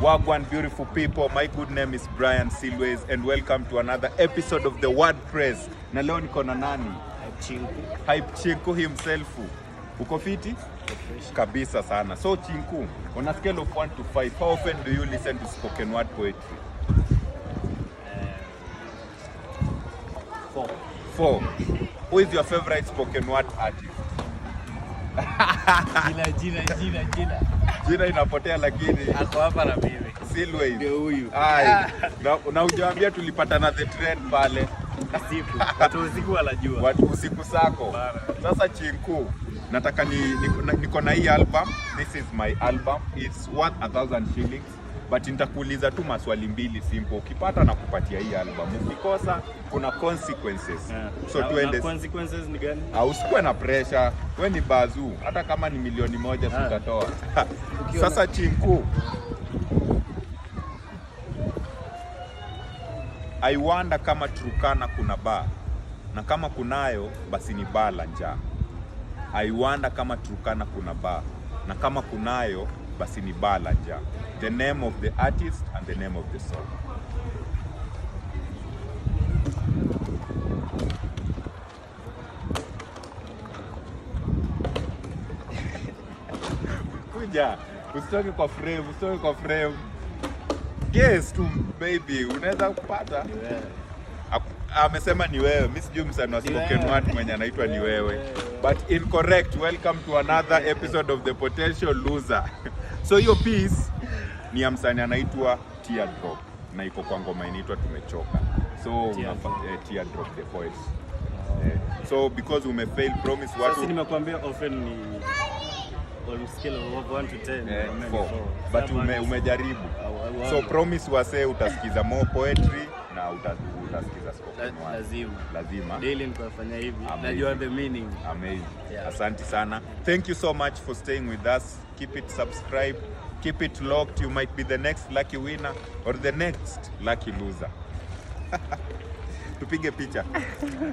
Wagwan beautiful people, my good name is Brian Silways and welcome to another episode of the WordPress. Na leo niko na nani? Hype Chinku himself. Uko fiti? Kabisa sana. So Chinku, on a scale of 1 to 5, how often do you listen to spoken word poetry? 4. Who is your favorite spoken word artist? Jina inapotea lakini ako hapa na mimi. Silways. Ndio huyu. Na hujaambia tulipatana the trend pale. Siku. Watu usiku wanajua. Watu usiku sako. Sasa Chinku, nataka niko na hii album. This is my album. It's worth 1,000 shillings. But nitakuuliza tu maswali mbili simple. Ukipata na kupatia hii album. Ukikosa kuna consequences. So tuende. Consequences ni gani? Usikuwe na pressure. Wewe ni bazuu. Hata kama ni milioni 1 utatoa. Sasa Chinku, I wonder kama Turkana kuna bar. Na kama kunayo basi ni bar la njaa. I wonder kama Turkana kuna bar. Na kama kunayo basi ni bar la njaa. The name of the artist and the name of the song. Kuja, usitoke kwa frame. Guess tu baby, unaweza kupata. Amesema ni wewe. Mimi sijui msanii wa spoken word mwenye anaitwa ni wewe. But incorrect. Welcome to another episode of The Potential Loser. So hiyo piece ni ya msanii anaitwa Teardrop na iko kwa ngoma inaitwa Tumechoka. So Teardrop the poet. So because umefail promise watu. Sasa nimekuambia often ni on scale of 1 to 10. 4. But umejaribu. So promise wase utasikiza more poetry na utasikiza spoken word. Lazima. Daily nikafanya hivi. Najua the meaning. Amazing. Yeah. Asante sana. Thank you so much for staying with us. Keep it subscribed. Keep it locked. You might be the next lucky winner or the next lucky loser. Tupige picha.